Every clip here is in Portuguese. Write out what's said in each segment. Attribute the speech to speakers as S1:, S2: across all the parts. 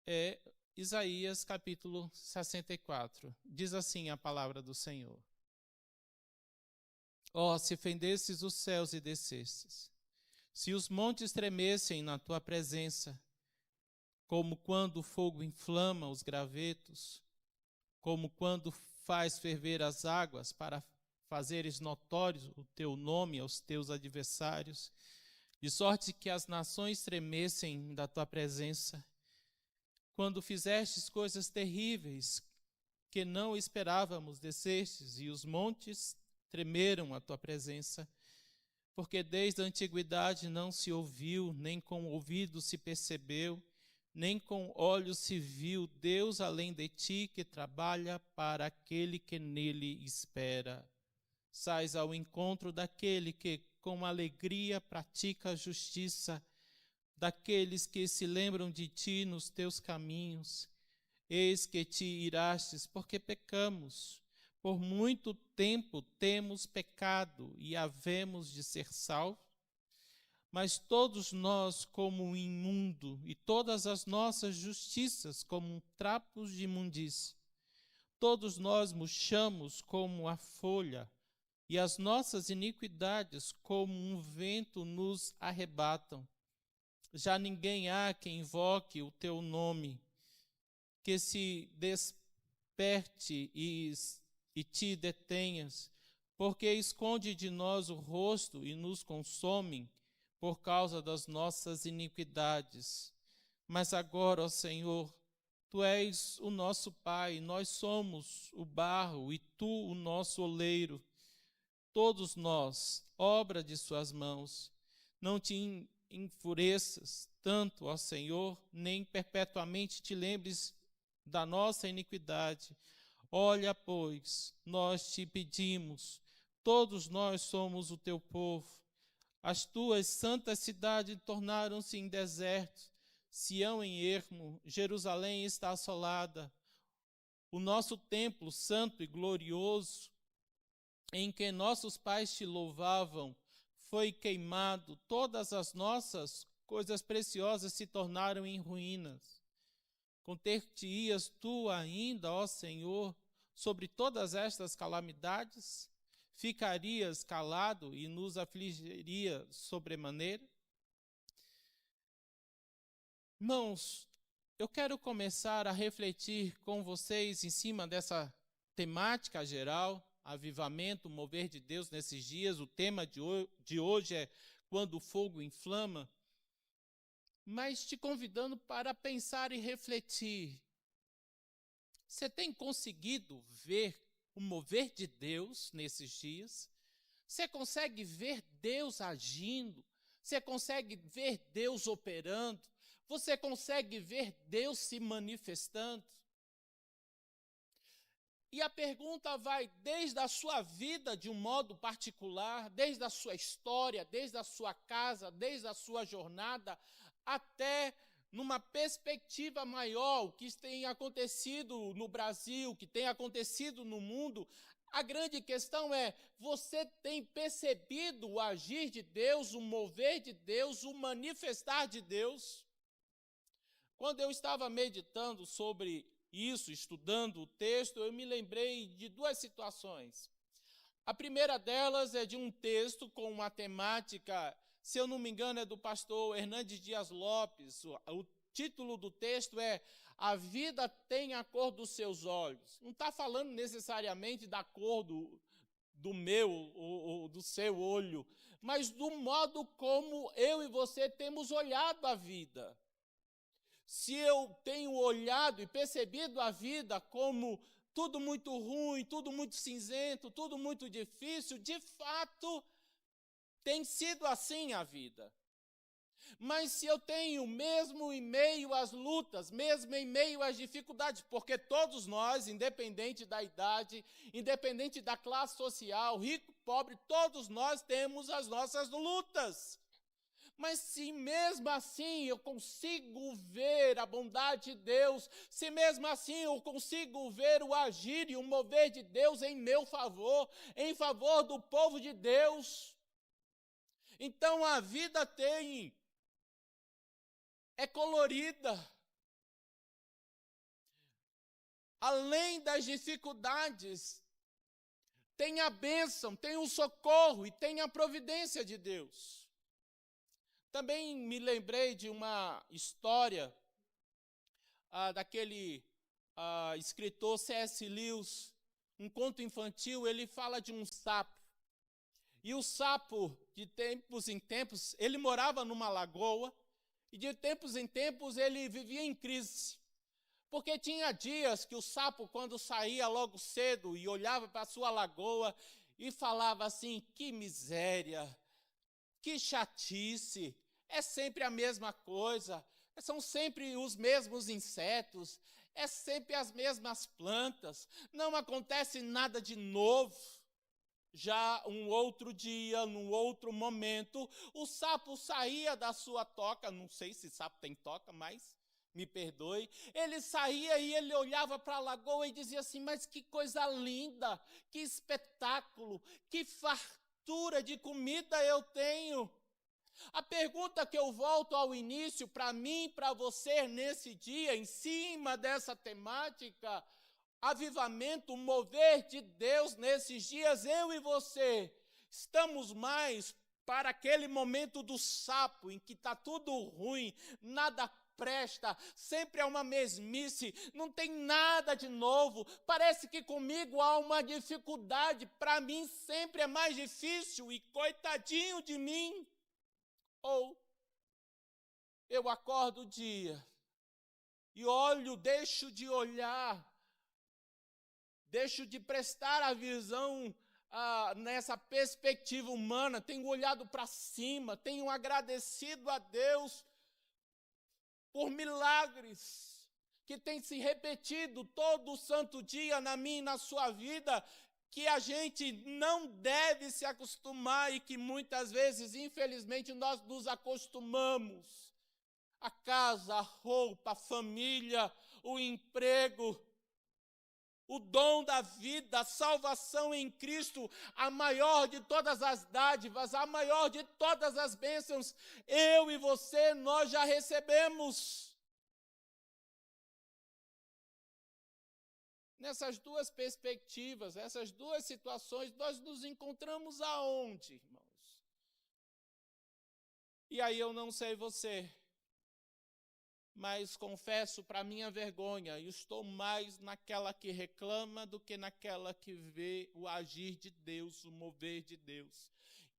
S1: é Isaías capítulo 64. Diz assim a palavra do Senhor. Ó, se fendesses os céus e descesses, se os montes tremessem na tua presença, como quando o fogo inflama os gravetos, como quando faz ferver as águas para fazeres notórios o teu nome aos teus adversários, de sorte que as nações tremessem da tua presença, quando fizestes coisas terríveis que não esperávamos, descestes e os montes tremeram à tua presença, porque desde a antiguidade não se ouviu, nem com o ouvido se percebeu, nem com olhos se viu Deus além de ti, que trabalha para aquele que nele espera. Sais ao encontro daquele que com alegria pratica a justiça, daqueles que se lembram de ti nos teus caminhos. Eis que te irastes, porque pecamos. Por muito tempo temos pecado e havemos de ser salvos. Mas todos nós como um imundo, e todas as nossas justiças como trapos de imundície. Todos nós murchamos como a folha, e as nossas iniquidades como um vento nos arrebatam. Já ninguém há que invoque o teu nome, que se desperte e te detenhas, porque esconde de nós o rosto e nos consome por causa das nossas iniquidades. Mas agora, ó Senhor, tu és o nosso Pai, nós somos o barro e tu o nosso oleiro. Todos nós, obra de suas mãos. Não te enfureças tanto, ó Senhor, nem perpetuamente te lembres da nossa iniquidade. Olha, pois, nós te pedimos, todos nós somos o teu povo. As tuas santas cidades tornaram-se em deserto, Sião em ermo, Jerusalém está assolada. O nosso templo santo e glorioso, em que nossos pais te louvavam, foi queimado. Todas as nossas coisas preciosas se tornaram em ruínas. Conter-te-ias tu ainda, ó Senhor, sobre todas estas calamidades? Ficarias calado e nos afligiria sobremaneira? Irmãos, eu quero começar a refletir com vocês em cima dessa temática geral, avivamento, mover de Deus nesses dias. O tema de hoje é quando o fogo inflama, mas te convidando para pensar e refletir. Você tem conseguido ver o mover de Deus nesses dias? Você consegue ver Deus agindo? Você consegue ver Deus operando? Você consegue ver Deus se manifestando? E a pergunta vai desde a sua vida de um modo particular, desde a sua história, desde a sua casa, desde a sua jornada, até numa perspectiva maior, o que tem acontecido no Brasil, o que tem acontecido no mundo. A grande questão é, você tem percebido o agir de Deus, o mover de Deus, o manifestar de Deus? Quando eu estava meditando sobre isso, estudando o texto, eu me lembrei de duas situações. A primeira delas é de um texto com uma temática, se eu não me engano, é do pastor Hernandes Dias Lopes. O título do texto é A Vida Tem a Cor dos Seus Olhos. Não está falando necessariamente da cor do meu ou do seu olho, mas do modo como eu e você temos olhado a vida. Se eu tenho olhado e percebido a vida como tudo muito ruim, tudo muito cinzento, tudo muito difícil, de fato, tem sido assim a vida. Mas se eu tenho, mesmo em meio às lutas, mesmo em meio às dificuldades, porque todos nós, independente da idade, independente da classe social, rico, pobre, todos nós temos as nossas lutas. Mas se mesmo assim eu consigo ver a bondade de Deus, se mesmo assim eu consigo ver o agir e o mover de Deus em meu favor, em favor do povo de Deus, então a vida é colorida, além das dificuldades, tem a bênção, tem o socorro e tem a providência de Deus. Também me lembrei de uma história daquele escritor C.S. Lewis, um conto infantil. Ele fala de um sapo. E o sapo, de tempos em tempos, ele morava numa lagoa, e de tempos em tempos ele vivia em crise. Porque tinha dias que o sapo, quando saía logo cedo e olhava para a sua lagoa e falava assim: que miséria, que chatice, é sempre a mesma coisa, são sempre os mesmos insetos, é sempre as mesmas plantas, não acontece nada de novo. Já um outro dia, num outro momento, o sapo saía da sua toca, não sei se sapo tem toca, mas me perdoe, ele saía e ele olhava para a lagoa e dizia assim: mas que coisa linda, que espetáculo, que fartura de comida eu tenho. A pergunta que eu volto ao início, para mim e para você nesse dia, em cima dessa temática, avivamento, o mover de Deus nesses dias, eu e você, estamos mais para aquele momento do sapo, em que está tudo ruim, nada presta, sempre é uma mesmice, não tem nada de novo, parece que comigo há uma dificuldade, para mim sempre é mais difícil e coitadinho de mim. Ou eu acordo o dia e olho, deixo de olhar, deixo de prestar a visão nessa perspectiva humana, tenho olhado para cima, tenho agradecido a Deus por milagres que têm se repetido todo santo dia na minha e na sua vida, que a gente não deve se acostumar e que muitas vezes, infelizmente, nós nos acostumamos. A casa, a roupa, a família, o emprego, o dom da vida, a salvação em Cristo, a maior de todas as dádivas, a maior de todas as bênçãos, eu e você, nós já recebemos. Nessas duas perspectivas, essas duas situações, nós nos encontramos aonde, irmãos? E aí eu não sei você, mas confesso para minha vergonha, eu estou mais naquela que reclama do que naquela que vê o agir de Deus, o mover de Deus,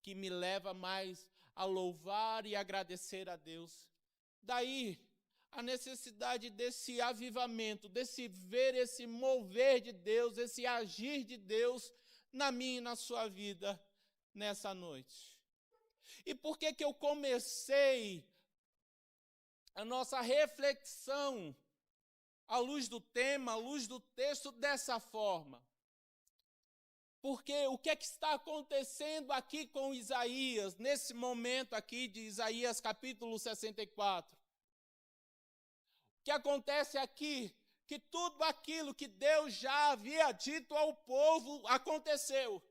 S1: que me leva mais a louvar e agradecer a Deus. Daí a necessidade desse avivamento, desse ver esse mover de Deus, esse agir de Deus na minha e na sua vida nessa noite. E por que eu comecei a nossa reflexão à luz do tema, à luz do texto dessa forma? Porque o que é que está acontecendo aqui com Isaías, nesse momento aqui de Isaías capítulo 64? O que acontece aqui, que tudo aquilo que Deus já havia dito ao povo aconteceu.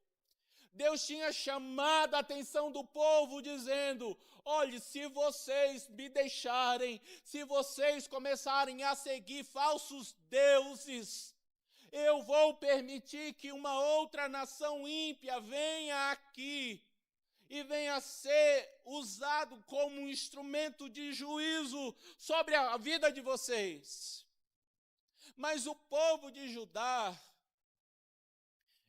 S1: Deus tinha chamado a atenção do povo dizendo: olhe, se vocês me deixarem, se vocês começarem a seguir falsos deuses, eu vou permitir que uma outra nação ímpia venha aqui e venha a ser usado como um instrumento de juízo sobre a vida de vocês. Mas o povo de Judá,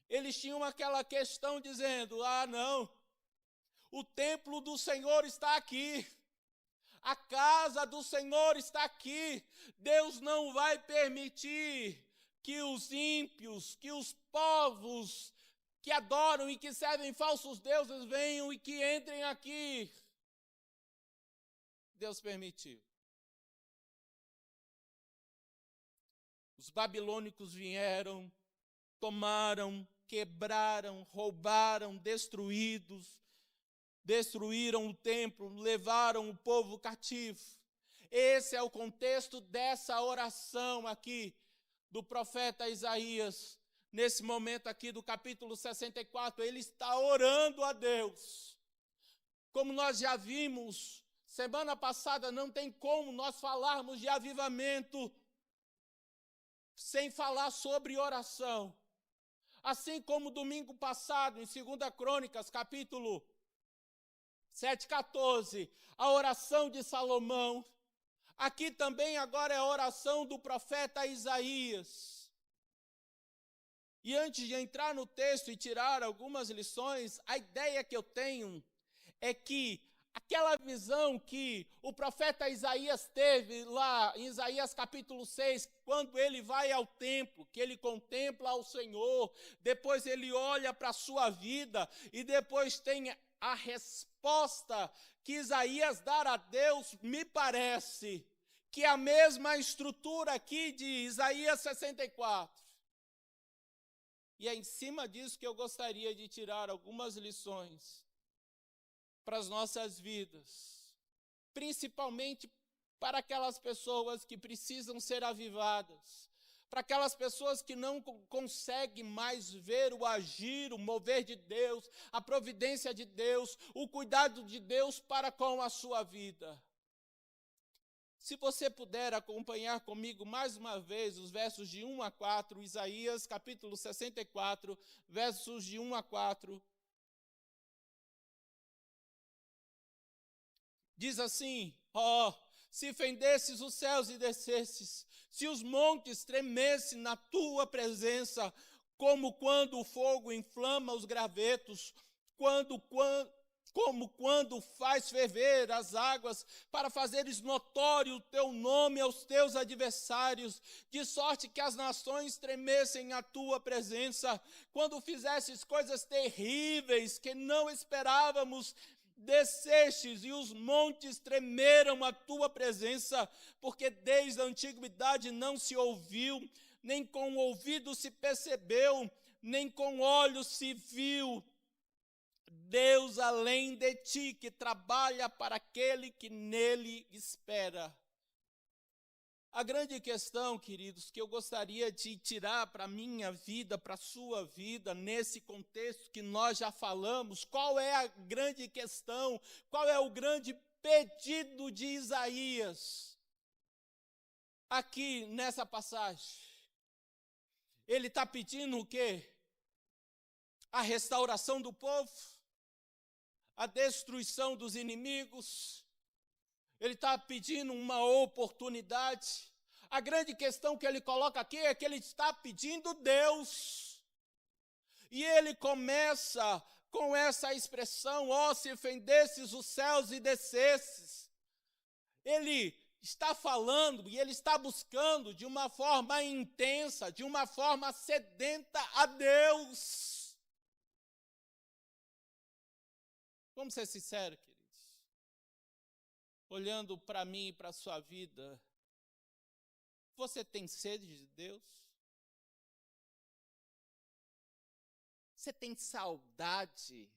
S1: eles tinham aquela questão dizendo: não, o templo do Senhor está aqui, a casa do Senhor está aqui, Deus não vai permitir que os ímpios, que os povos que adoram e que servem falsos deuses venham e que entrem aqui. Deus permitiu. Os babilônicos vieram, tomaram, quebraram, roubaram, destruíram o templo, levaram o povo cativo. Esse é o contexto dessa oração aqui do profeta Isaías. Nesse momento aqui do capítulo 64, ele está orando a Deus. Como nós já vimos, semana passada, não tem como nós falarmos de avivamento sem falar sobre oração. Assim como domingo passado, em 2 Crônicas, capítulo 7:14, a oração de Salomão. Aqui também agora é a oração do profeta Isaías. E antes de entrar no texto e tirar algumas lições, a ideia que eu tenho é que aquela visão que o profeta Isaías teve lá em Isaías capítulo 6, quando ele vai ao templo, que ele contempla ao Senhor, depois ele olha para a sua vida e depois tem a resposta que Isaías dá a Deus, me parece que é a mesma estrutura aqui de Isaías 64. E é em cima disso que eu gostaria de tirar algumas lições para as nossas vidas, principalmente para aquelas pessoas que precisam ser avivadas, para aquelas pessoas que não conseguem mais ver o agir, o mover de Deus, a providência de Deus, o cuidado de Deus para com a sua vida. Se você puder acompanhar comigo mais uma vez os versos de 1 a 4, Isaías capítulo 64, versos de 1 a 4. Diz assim: se fendesses os céus e descesses, se os montes tremessem na tua presença, como quando o fogo inflama os gravetos, como quando faz ferver as águas, para fazeres notório o teu nome aos teus adversários, de sorte que as nações tremessem à tua presença, quando fizesses coisas terríveis que não esperávamos, descestes e os montes tremeram à tua presença, porque desde a antiguidade não se ouviu, nem com o ouvido se percebeu, nem com olhos se viu, Deus além de ti, que trabalha para aquele que nele espera. A grande questão, queridos, que eu gostaria de tirar para a minha vida, para a sua vida, nesse contexto que nós já falamos, qual é a grande questão, qual é o grande pedido de Isaías, aqui nessa passagem? Ele está pedindo o quê? A restauração do povo, a destruição dos inimigos. Ele está pedindo uma oportunidade. A grande questão que ele coloca aqui é que ele está pedindo Deus. E ele começa com essa expressão: se fendesses os céus e descesses. Ele está falando e ele está buscando de uma forma intensa, de uma forma sedenta a Deus. Vamos ser sinceros, queridos. Olhando para mim e para a sua vida, você tem sede de Deus? Você tem saudade?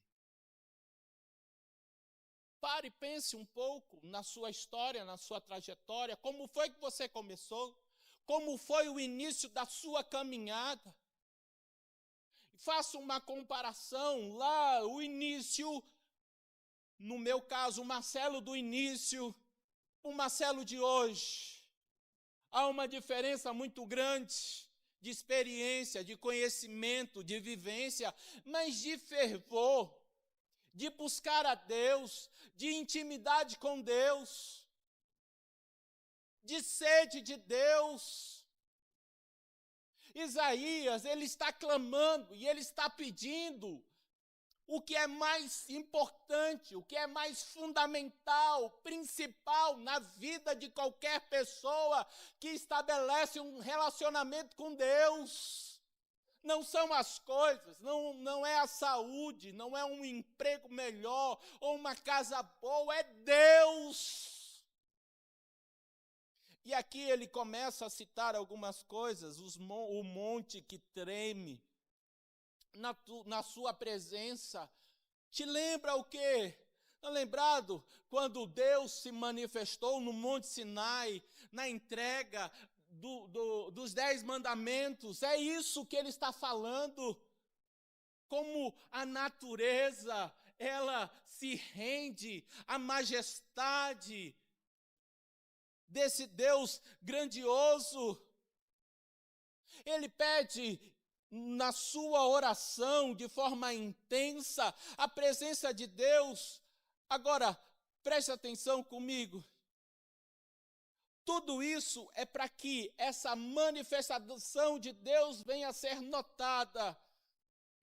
S1: Pare e pense um pouco na sua história, na sua trajetória. Como foi que você começou? Como foi o início da sua caminhada? Faça uma comparação lá, o início. No meu caso, o Marcelo do início, o Marcelo de hoje. Há uma diferença muito grande de experiência, de conhecimento, de vivência, mas de fervor, de buscar a Deus, de intimidade com Deus, de sede de Deus. Isaías, ele está clamando e ele está pedindo o que é mais importante, o que é mais fundamental, principal na vida de qualquer pessoa que estabelece um relacionamento com Deus. Não são as coisas, não é a saúde, não é um emprego melhor ou uma casa boa, é Deus. E aqui ele começa a citar algumas coisas, o monte que treme na sua presença. Te lembra o quê? Está lembrado quando Deus se manifestou no Monte Sinai, na entrega dos 10 mandamentos? É isso que ele está falando. Como a natureza, ela se rende à majestade desse Deus grandioso. Ele pede na sua oração, de forma intensa, a presença de Deus. Agora, preste atenção comigo. Tudo isso é para que essa manifestação de Deus venha a ser notada.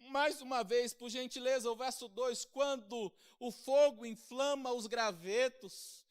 S1: Mais uma vez, por gentileza, o verso 2, quando o fogo inflama os gravetos,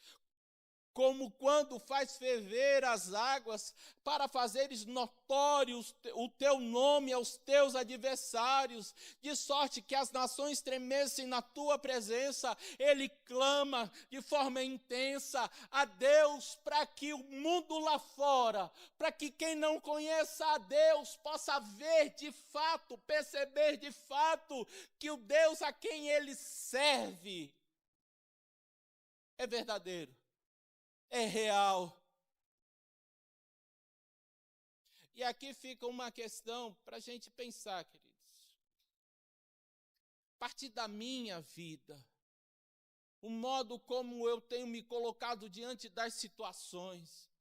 S1: como quando faz ferver as águas, para fazeres notórios o teu nome aos teus adversários, de sorte que as nações tremessem na tua presença. Ele clama de forma intensa a Deus para que o mundo lá fora, para que quem não conheça a Deus possa ver de fato, perceber de fato que o Deus a quem ele serve é verdadeiro. É real. E aqui fica uma questão para a gente pensar, queridos. A partir da minha vida, o modo como eu tenho me colocado diante das situações.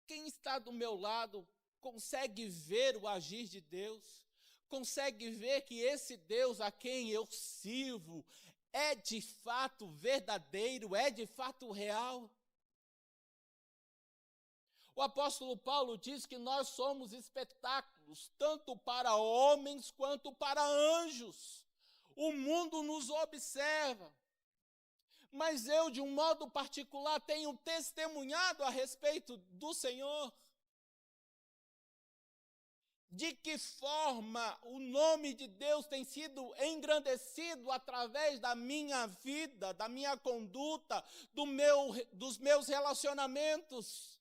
S1: Quem está do meu lado consegue ver o agir de Deus? Consegue ver que esse Deus a quem eu sirvo é de fato verdadeiro, é de fato real? O apóstolo Paulo diz que nós somos espetáculos, tanto para homens quanto para anjos. O mundo nos observa. Mas eu, de um modo particular, tenho testemunhado a respeito do Senhor. De que forma o nome de Deus tem sido engrandecido através da minha vida, da minha conduta, dos meus relacionamentos.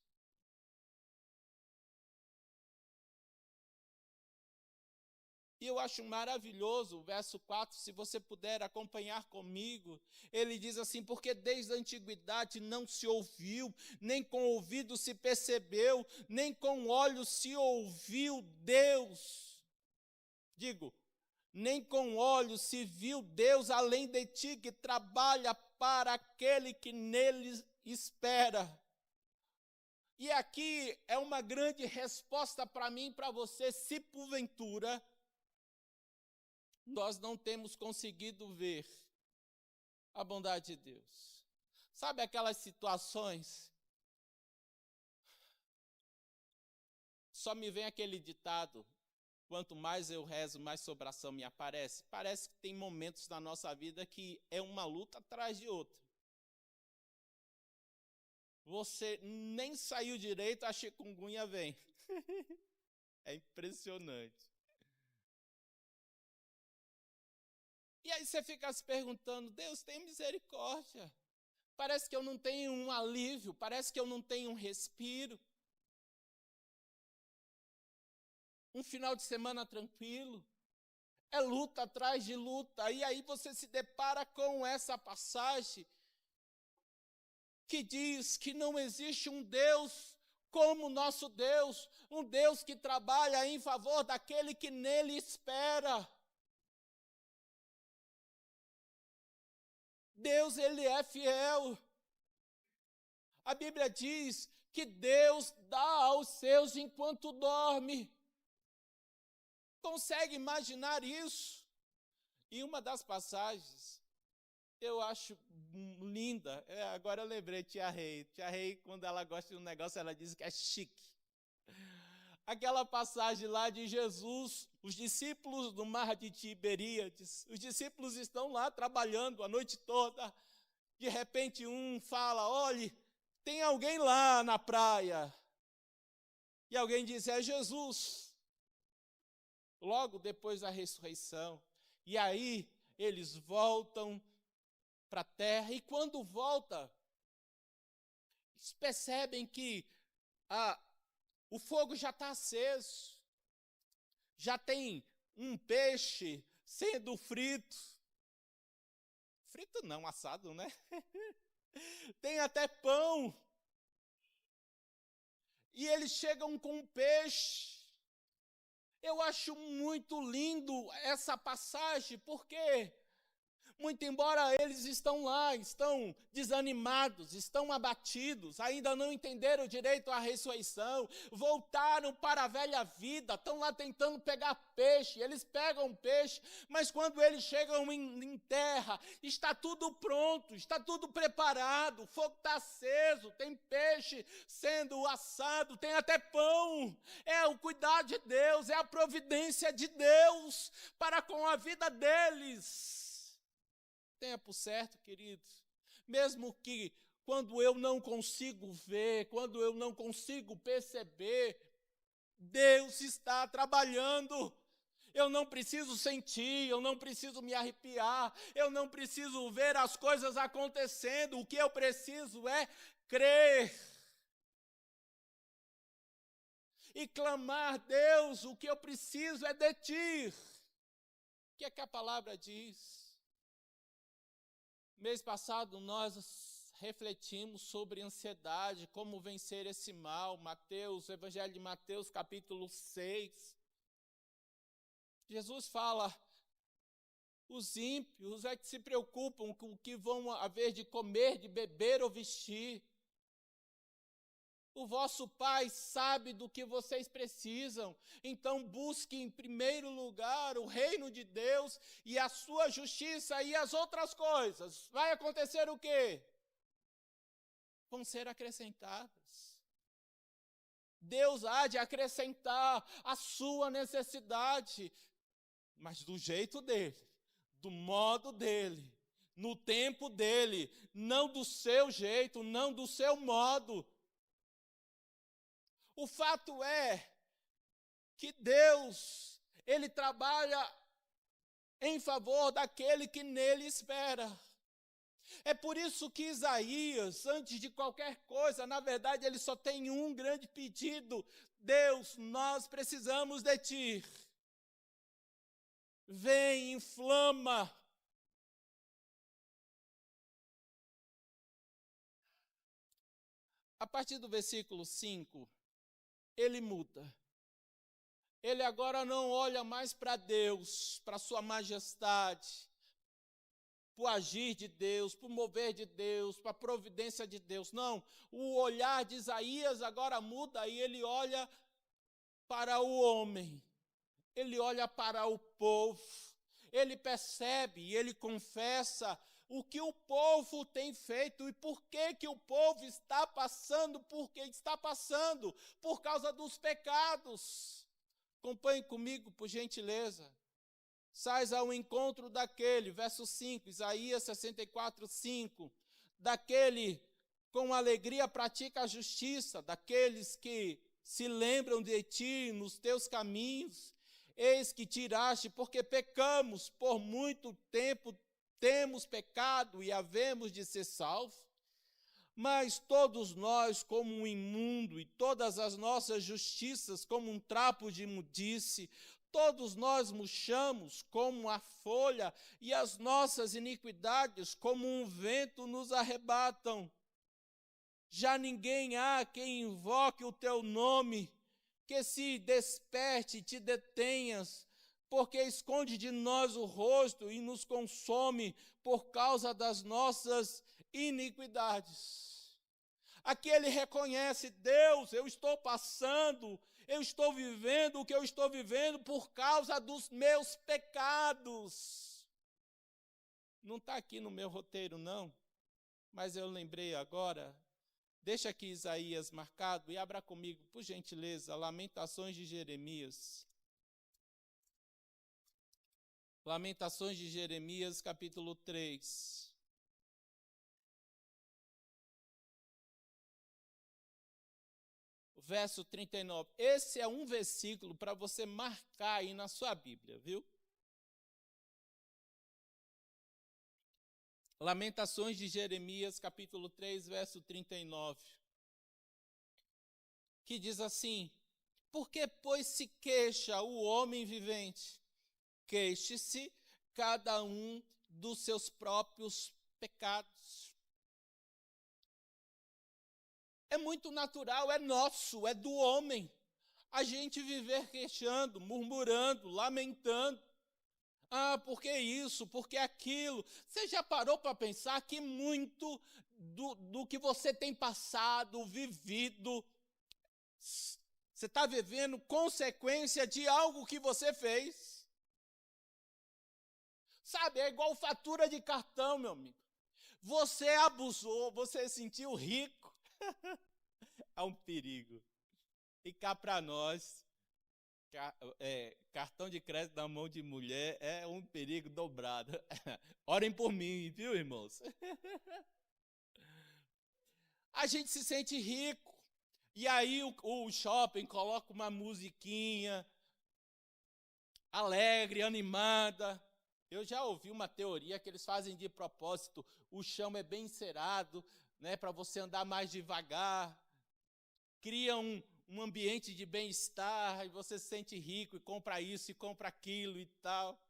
S1: E eu acho maravilhoso o verso 4, se você puder acompanhar comigo. Ele diz assim: porque desde a antiguidade não se ouviu, nem com ouvido se percebeu, nem com olhos se ouviu Deus. Digo, nem com olhos se viu Deus além de ti, que trabalha para aquele que nele espera. E aqui é uma grande resposta para mim e para você, se porventura nós não temos conseguido ver a bondade de Deus. Sabe aquelas situações? Só me vem aquele ditado: quanto mais eu rezo, mais sobração me aparece. Parece que tem momentos na nossa vida que é uma luta atrás de outra. Você nem saiu direito, a chikungunya vem. É impressionante. E aí você fica se perguntando: Deus, tem misericórdia. Parece que eu não tenho um alívio, parece que eu não tenho um respiro. Um final de semana tranquilo. É luta atrás de luta. E aí você se depara com essa passagem que diz que não existe um Deus como o nosso Deus, um Deus que trabalha em favor daquele que nele espera. Deus, ele é fiel. A Bíblia diz que Deus dá aos seus enquanto dorme. Consegue imaginar isso? E uma das passagens, eu acho linda. Agora eu lembrei, Tia Rei. Tia Rei, quando ela gosta de um negócio, ela diz que é chique. Aquela passagem lá de Jesus, os discípulos do mar de Tiberíades, os discípulos estão lá trabalhando a noite toda. De repente um fala: olhe, tem alguém lá na praia. E alguém diz: é Jesus. Logo depois da ressurreição. E aí eles voltam para a terra. E quando voltam, eles percebem que o fogo já está aceso. Já tem um peixe sendo frito. Frito não, assado, né? Tem até pão. E eles chegam com peixe. Eu acho muito lindo essa passagem, por quê? Muito embora eles estão lá, estão desanimados, estão abatidos, ainda não entenderam direito a ressurreição, voltaram para a velha vida, estão lá tentando pegar peixe, eles pegam peixe, mas quando eles chegam em terra, está tudo pronto, está tudo preparado, o fogo está aceso, tem peixe sendo assado, tem até pão. É o cuidado de Deus, é a providência de Deus para com a vida deles. Tenha por certo, queridos, mesmo que quando eu não consigo ver, quando eu não consigo perceber, Deus está trabalhando. Eu não preciso sentir, eu não preciso me arrepiar, eu não preciso ver as coisas acontecendo, o que eu preciso é crer. E clamar, Deus, o que eu preciso é de Ti. O que é que a palavra diz? Mês passado nós refletimos sobre ansiedade, como vencer esse mal, Evangelho de Mateus, capítulo 6. Jesus fala, os ímpios é que se preocupam com o que vão haver de comer, de beber ou vestir. O vosso Pai sabe do que vocês precisam, então busque em primeiro lugar o reino de Deus e a sua justiça e as outras coisas. Vai acontecer o quê? Vão ser acrescentadas. Deus há de acrescentar a sua necessidade, mas do jeito dele, do modo dele, no tempo dele, não do seu jeito, não do seu modo. O fato é que Deus, Ele trabalha em favor daquele que nele espera. É por isso que Isaías, antes de qualquer coisa, na verdade, ele só tem um grande pedido: Deus, nós precisamos de Ti. Vem, inflama. A partir do versículo 5, ele muda. Ele agora não olha mais para Deus, para sua majestade, para o agir de Deus, para o mover de Deus, para a providência de Deus. Não, o olhar de Isaías agora muda e ele olha para o homem, ele olha para o povo, ele percebe e ele confessa o que o povo tem feito e por que o povo está passando, porque está passando, por causa dos pecados. Acompanhe comigo, por gentileza. Sais ao encontro daquele, verso 5, Isaías 64, 5, daquele com alegria pratica a justiça, daqueles que se lembram de Ti nos Teus caminhos. Eis que tiraste, porque pecamos, por muito tempo temos pecado e havemos de ser salvos. Mas todos nós, como um imundo, e todas as nossas justiças como um trapo de imundice, todos nós murchamos como a folha, e as nossas iniquidades como um vento nos arrebatam. Já ninguém há quem invoque o Teu nome, que se desperte e Te detenhas, porque esconde de nós o rosto e nos consome por causa das nossas iniquidades. Aqui ele reconhece: Deus, eu estou passando, eu estou vivendo o que eu estou vivendo por causa dos meus pecados. Não está aqui no meu roteiro, não, mas eu lembrei agora. Deixa aqui Isaías marcado e abra comigo, por gentileza, Lamentações de Jeremias. Lamentações de Jeremias, capítulo 3. Verso 39. Esse é um versículo para você marcar aí na sua Bíblia, viu? Lamentações de Jeremias, capítulo 3, verso 39. Que diz assim: por que, pois, se queixa o homem vivente? Queixe-se cada um dos seus próprios pecados. É muito natural, é nosso, é do homem, a gente viver queixando, murmurando, lamentando. Ah, por que isso? Por que aquilo? Você já parou para pensar que muito do que você tem passado, vivido, você está vivendo consequência de algo que você fez? Sabe, é igual fatura de cartão, meu amigo. Você abusou, você se sentiu rico. É um perigo. E cá para nós, cartão de crédito na mão de mulher é um perigo dobrado. Orem por mim, viu, irmãos? A gente se sente rico. E aí o shopping coloca uma musiquinha alegre, animada. Eu já ouvi uma teoria que eles fazem de propósito. O chão é bem encerado, né, para você andar mais devagar. Cria um ambiente de bem-estar, e você se sente rico e compra isso e compra aquilo e tal.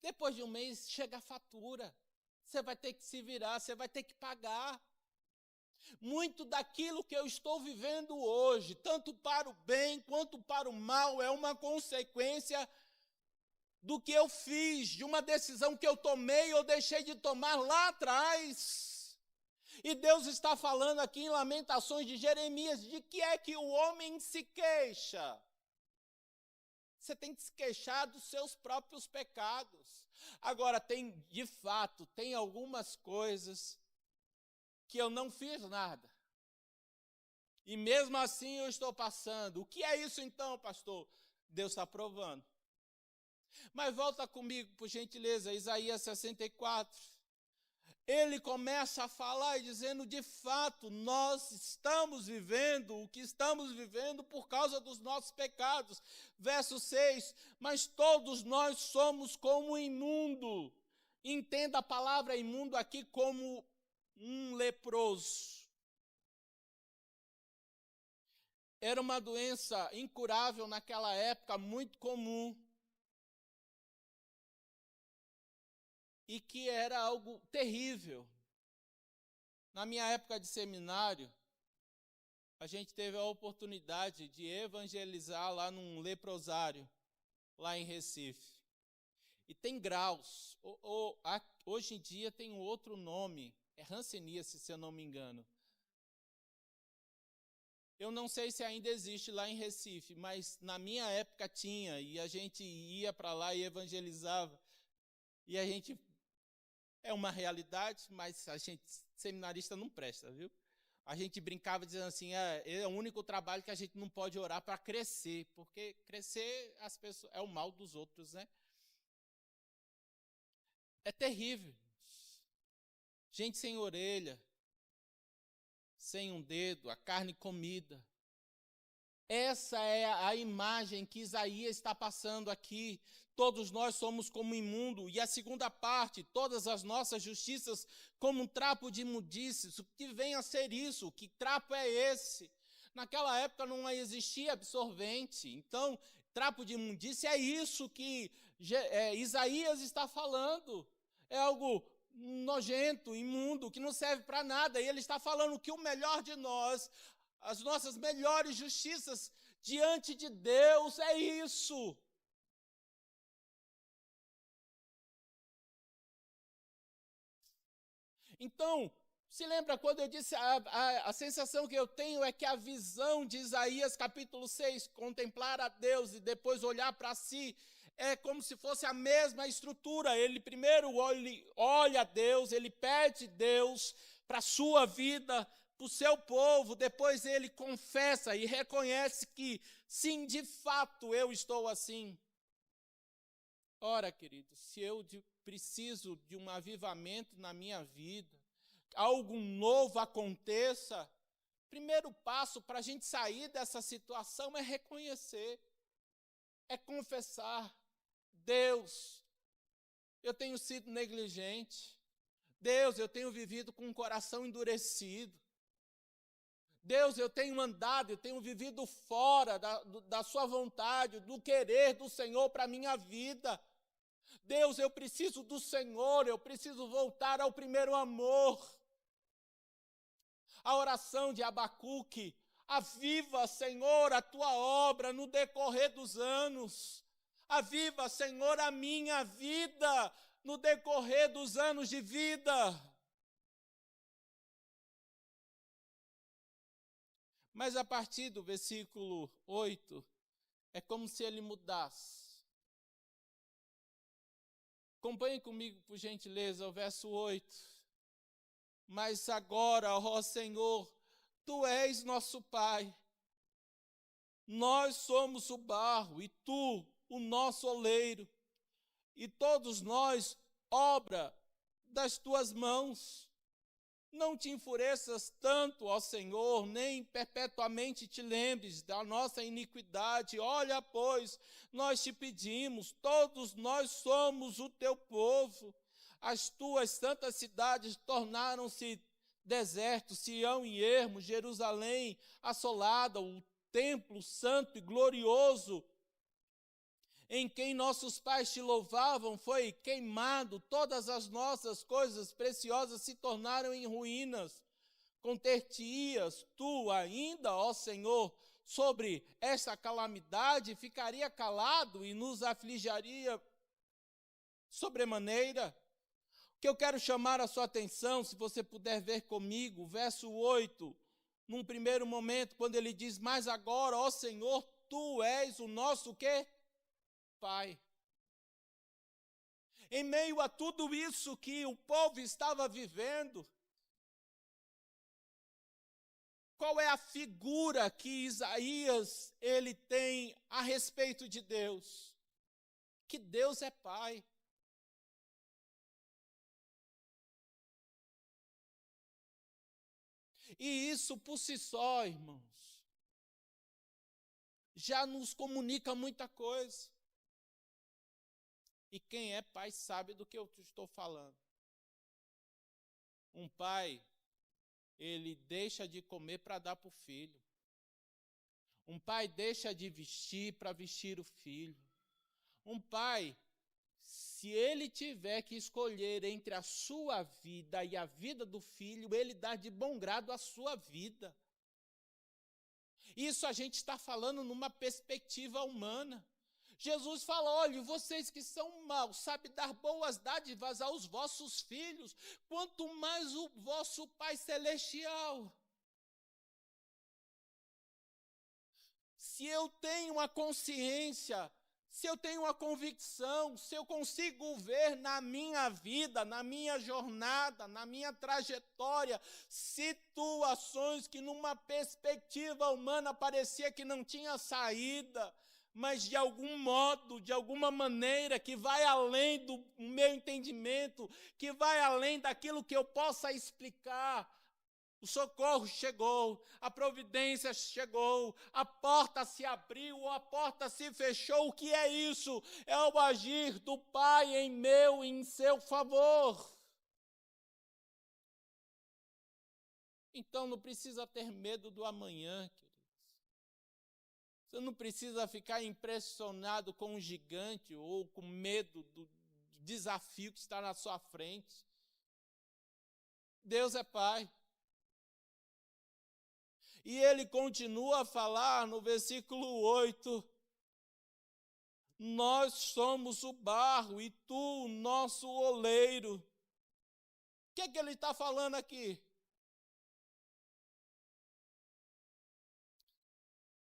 S1: Depois de um mês, chega a fatura. Você vai ter que se virar, você vai ter que pagar. Muito daquilo que eu estou vivendo hoje, tanto para o bem quanto para o mal, é uma consequência do que eu fiz, de uma decisão que eu tomei ou deixei de tomar lá atrás. E Deus está falando aqui em Lamentações de Jeremias, de que é que o homem se queixa? Você tem que se queixar dos seus próprios pecados. Agora, de fato, tem algumas coisas que eu não fiz nada. E mesmo assim eu estou passando. O que é isso então, pastor? Deus está provando. Mas volta comigo, por gentileza, Isaías 64. Ele começa a falar e dizendo, de fato, nós estamos vivendo o que estamos vivendo por causa dos nossos pecados. Verso 6, mas todos nós somos como imundo. Entenda a palavra imundo aqui como um leproso. Era uma doença incurável naquela época, muito comum. E que era algo terrível. Na minha época de seminário, a gente teve a oportunidade de evangelizar lá num leprosário, lá em Recife. E tem graus. Hoje em dia tem um outro nome, é hanseníase, se eu não me engano. Eu não sei se ainda existe lá em Recife, mas na minha época tinha, e a gente ia para lá e evangelizava. E a gente... É uma realidade, mas a gente, seminarista, não presta, viu? A gente brincava dizendo assim, é o único trabalho que a gente não pode orar para crescer, porque crescer as pessoas, é o mal dos outros, né? É terrível. Gente sem orelha, sem um dedo, a carne comida. Essa é a imagem que Isaías está passando aqui. Todos nós somos como imundo. E a segunda parte, todas as nossas justiças como um trapo de imundícias. O que vem a ser isso? Que trapo é esse? Naquela época não existia absorvente. Então, trapo de imundícia é isso que Isaías está falando. É algo nojento, imundo, que não serve para nada. E ele está falando que o melhor de nós, as nossas melhores justiças diante de Deus é isso. Então, se lembra quando eu disse, a sensação que eu tenho é que a visão de Isaías capítulo 6, contemplar a Deus e depois olhar para si, é como se fosse a mesma estrutura. Ele primeiro olha a Deus, ele pede Deus para a sua vida, para o seu povo, depois ele confessa e reconhece que, sim, de fato, eu estou assim. Ora, querido, se eu preciso de um avivamento na minha vida, algo novo aconteça, primeiro passo para a gente sair dessa situação é reconhecer, é confessar. Deus, eu tenho sido negligente. Deus, eu tenho vivido com um coração endurecido. Deus, eu tenho andado, eu tenho vivido fora da sua vontade, do querer do Senhor para a minha vida. Deus, eu preciso do Senhor, eu preciso voltar ao primeiro amor. A oração de Abacuque, aviva, Senhor, a tua obra no decorrer dos anos. Aviva, Senhor, a minha vida no decorrer dos anos de vida. Mas a partir do versículo 8, é como se ele mudasse. Acompanhe comigo, por gentileza, o verso 8. Mas agora, ó Senhor, Tu és nosso Pai. Nós somos o barro e Tu, o nosso oleiro. E todos nós, obra das Tuas mãos. Não te enfureças tanto, ó Senhor, nem perpetuamente te lembres da nossa iniquidade. Olha, pois, nós te pedimos, todos nós somos o teu povo. As tuas santas cidades tornaram-se deserto, Sião em ermo, Jerusalém assolada, o templo santo e glorioso, em quem nossos pais te louvavam, foi queimado, todas as nossas coisas preciosas se tornaram em ruínas. Conter-te-ias tu ainda, ó Senhor, sobre essa calamidade, ficaria calado e nos afligiria sobremaneira? O que eu quero chamar a sua atenção, se você puder ver comigo, verso 8, num primeiro momento, quando ele diz, mas agora, ó Senhor, tu és o nosso quê? Pai. Em meio a tudo isso que o povo estava vivendo, qual é a figura que Isaías ele tem a respeito de Deus? Que Deus é Pai. E isso por si só, irmãos, já nos comunica muita coisa. E quem é pai sabe do que eu estou falando. Um pai, ele deixa de comer para dar para o filho. Um pai deixa de vestir para vestir o filho. Um pai, se ele tiver que escolher entre a sua vida e a vida do filho, ele dá de bom grado a sua vida. Isso a gente está falando numa perspectiva humana. Jesus fala, olha, vocês que são maus, sabem dar boas dádivas aos vossos filhos, quanto mais o vosso Pai Celestial. Se eu tenho uma consciência, se eu tenho uma convicção, se eu consigo ver na minha vida, na minha jornada, na minha trajetória, situações que numa perspectiva humana parecia que não tinha saída, mas de algum modo, de alguma maneira, que vai além do meu entendimento, que vai além daquilo que eu possa explicar. O socorro chegou, a providência chegou, a porta se abriu, a porta se fechou. O que é isso? É o agir do Pai em meu e em seu favor. Então não precisa ter medo do amanhã, queridos. Você não precisa ficar impressionado com um gigante ou com medo do desafio que está na sua frente. Deus é Pai. E ele continua a falar no versículo 8, nós somos o barro e tu o nosso oleiro. O que é que ele está falando aqui?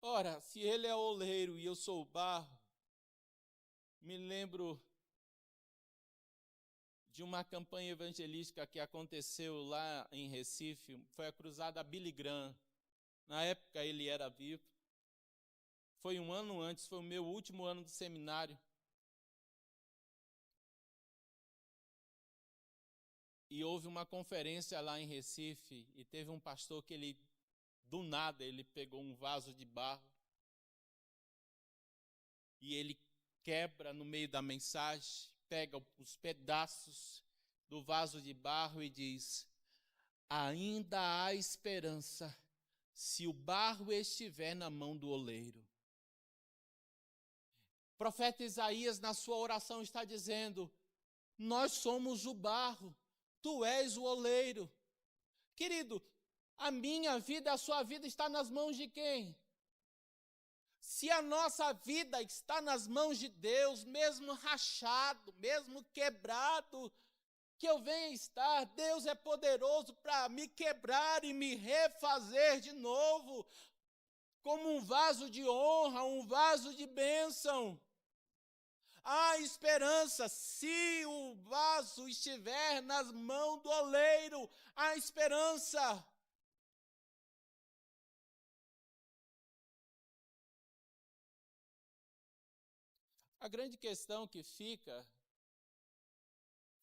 S1: Ora, se ele é oleiro e eu sou o barro, me lembro de uma campanha evangelística que aconteceu lá em Recife, foi a cruzada Billy Graham. Na época ele era vivo. Foi um ano antes, foi o meu último ano do seminário. E houve uma conferência lá em Recife e teve um pastor que ele, do nada, ele pegou um vaso de barro e ele quebra no meio da mensagem, pega os pedaços do vaso de barro e diz, ainda há esperança se o barro estiver na mão do oleiro. O profeta Isaías, na sua oração, está dizendo, nós somos o barro, tu és o oleiro. Querido, a minha vida, a sua vida está nas mãos de quem? Se a nossa vida está nas mãos de Deus, mesmo rachado, mesmo quebrado, que eu venha estar, Deus é poderoso para me quebrar e me refazer de novo, como um vaso de honra, um vaso de bênção. Há esperança, se o vaso estiver nas mãos do oleiro, há esperança. A grande questão que fica,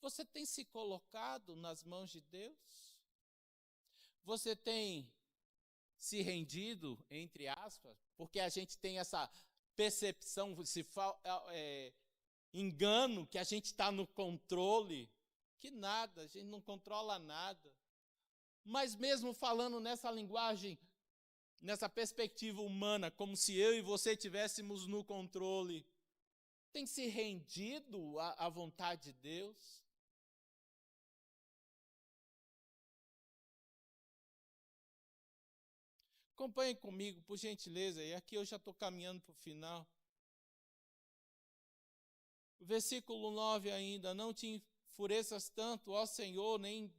S1: você tem se colocado nas mãos de Deus? Você tem se rendido, entre aspas, porque a gente tem essa percepção, engano, que a gente está no controle, que nada, a gente não controla nada. Mas mesmo falando nessa linguagem, nessa perspectiva humana, como se eu e você estivéssemos no controle, tem se rendido à vontade de Deus? Acompanhe comigo, por gentileza, e aqui eu já estou caminhando para o final. O versículo 9 ainda, não te enfureças tanto, ó Senhor, nem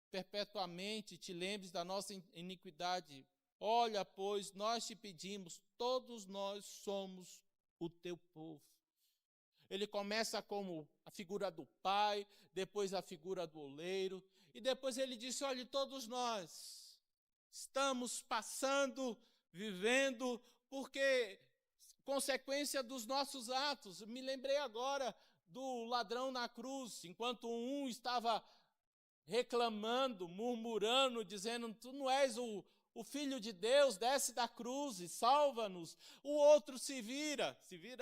S1: perpetuamente te lembres da nossa iniquidade. Olha, pois, nós te pedimos, todos nós somos o teu povo. Ele começa como a figura do pai, depois a figura do oleiro, e depois ele disse, olha, todos nós estamos passando, vivendo, porque consequência dos nossos atos. Me lembrei agora do ladrão na cruz, enquanto um estava reclamando, murmurando, dizendo, tu não és o Filho de Deus, desce da cruz e salva-nos. O outro se vira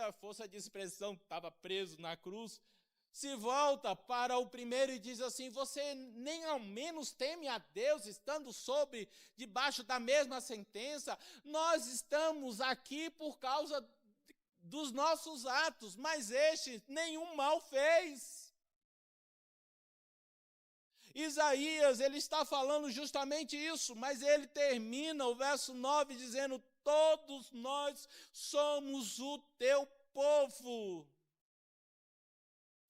S1: a força de expressão que estava preso na cruz, se volta para o primeiro e diz assim, você nem ao menos teme a Deus, estando debaixo da mesma sentença? Nós estamos aqui por causa dos nossos atos, mas este nenhum mal fez. Isaías, ele está falando justamente isso, mas ele termina o verso 9 dizendo, todos nós somos o teu povo.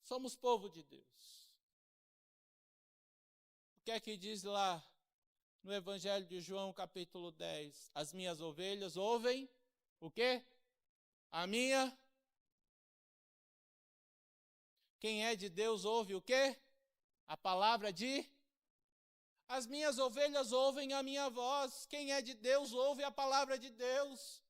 S1: Somos povo de Deus. O que é que diz lá no Evangelho de João, capítulo 10? As minhas ovelhas ouvem o quê? A minha. Quem é de Deus ouve o quê? A palavra de... As minhas ovelhas ouvem a minha voz. Quem é de Deus ouve a palavra de Deus.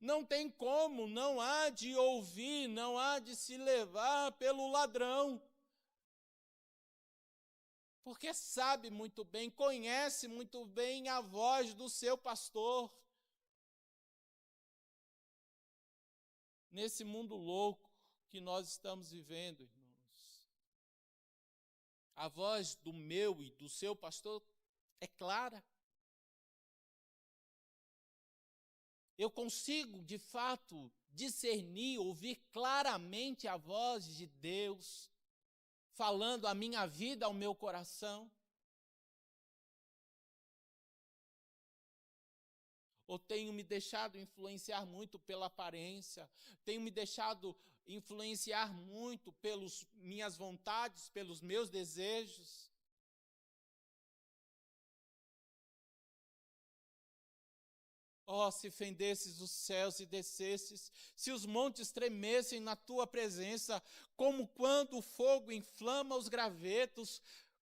S1: Não tem como, não há de ouvir, não há de se levar pelo ladrão. Porque sabe muito bem, conhece muito bem a voz do seu pastor. Nesse mundo louco que nós estamos vivendo, irmãos, a voz do meu e do seu pastor é clara. Eu consigo, de fato, discernir, ouvir claramente a voz de Deus, falando a minha vida, ao meu coração. Ou tenho me deixado influenciar muito pela aparência, tenho me deixado influenciar muito pelas minhas vontades, pelos meus desejos. Oh, se fendesses os céus e descesses, se os montes tremessem na tua presença, como quando o fogo inflama os gravetos,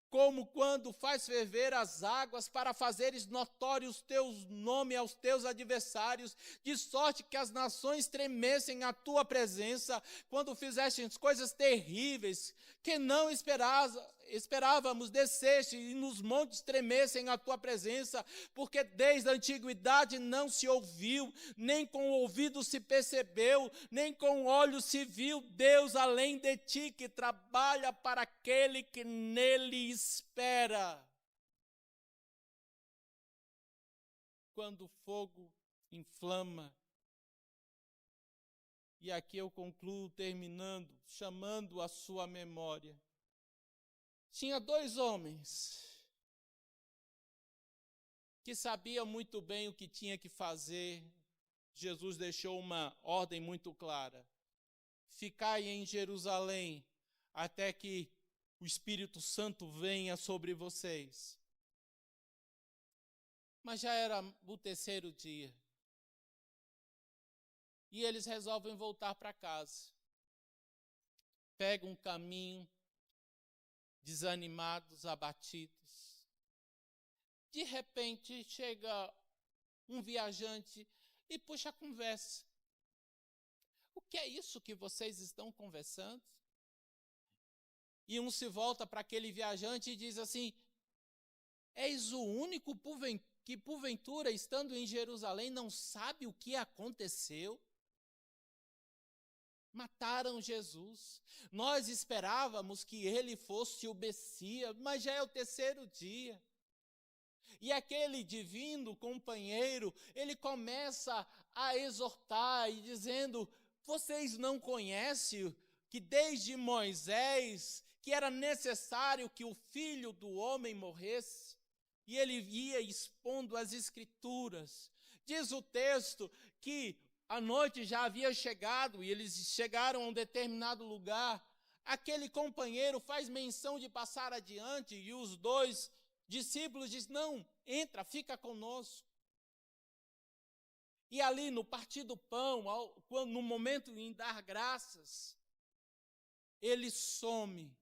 S1: como quando faz ferver as águas para fazeres notórios teus nome aos teus adversários, de sorte que as nações tremessem à tua presença, quando fizeste coisas terríveis que não esperávamos, desceste e nos montes tremessem à tua presença, porque desde a antiguidade não se ouviu, nem com o ouvido se percebeu, nem com o olho se viu Deus além de ti, que trabalha para aquele que nele espera. Quando o fogo inflama, e aqui eu concluo terminando, chamando a sua memória. Tinha 2 homens que sabia muito bem o que tinha que fazer, Jesus deixou uma ordem muito clara: ficai em Jerusalém até que o Espírito Santo venha sobre vocês. Mas já era o terceiro dia. E eles resolvem voltar para casa. Pegam um caminho, desanimados, abatidos. De repente chega um viajante e puxa a conversa. O que é isso que vocês estão conversando? E um se volta para aquele viajante e diz assim: és o único que porventura, estando em Jerusalém, não sabe o que aconteceu? Mataram Jesus. Nós esperávamos que ele fosse o Messias, mas já é o terceiro dia. E aquele divino companheiro, ele começa a exortar e dizendo: vocês não conhecem que desde Moisés, que era necessário que o Filho do Homem morresse? E ele ia expondo as Escrituras. Diz o texto que a noite já havia chegado e eles chegaram a um determinado lugar. Aquele companheiro faz menção de passar adiante e os dois discípulos dizem: não, entra, fica conosco. E ali no partir do pão, no momento em dar graças, ele some.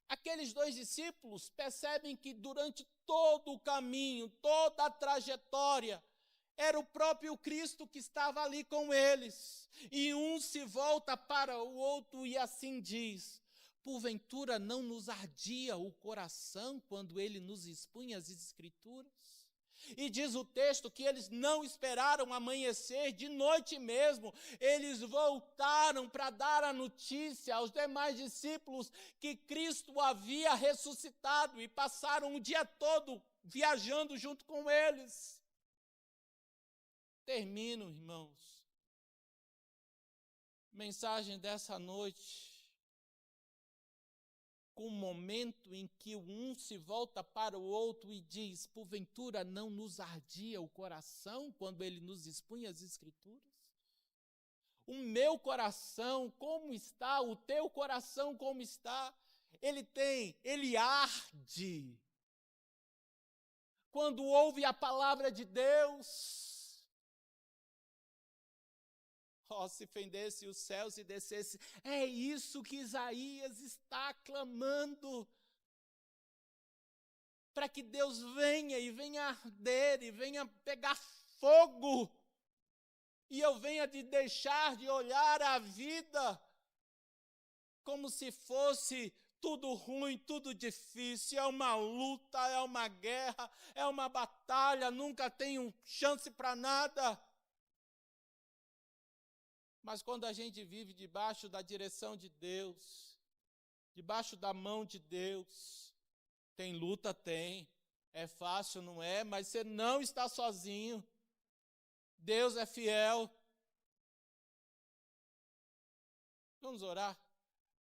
S1: Aqueles dois discípulos percebem que durante todo o caminho, toda a trajetória, era o próprio Cristo que estava ali com eles. E um se volta para o outro e assim diz: porventura não nos ardia o coração quando ele nos expunha as Escrituras? E diz o texto que eles não esperaram amanhecer, de noite mesmo, eles voltaram para dar a notícia aos demais discípulos que Cristo havia ressuscitado e passaram o dia todo viajando junto com eles. Termino, irmãos. Mensagem dessa noite, com o momento em que um se volta para o outro e diz: porventura não nos ardia o coração quando ele nos expunha as Escrituras? O meu coração como está? O teu coração como está? Ele arde quando ouve a palavra de Deus. Oh, se fendesse os céus e descesse. É isso que Isaías está clamando. Para que Deus venha e venha arder e venha pegar fogo. E eu venha de deixar de olhar a vida como se fosse tudo ruim, tudo difícil. É uma luta, é uma guerra, é uma batalha, nunca tenho chance para nada. Mas quando a gente vive debaixo da direção de Deus, debaixo da mão de Deus, tem luta, tem. É fácil, não é? Mas você não está sozinho. Deus é fiel. Vamos orar?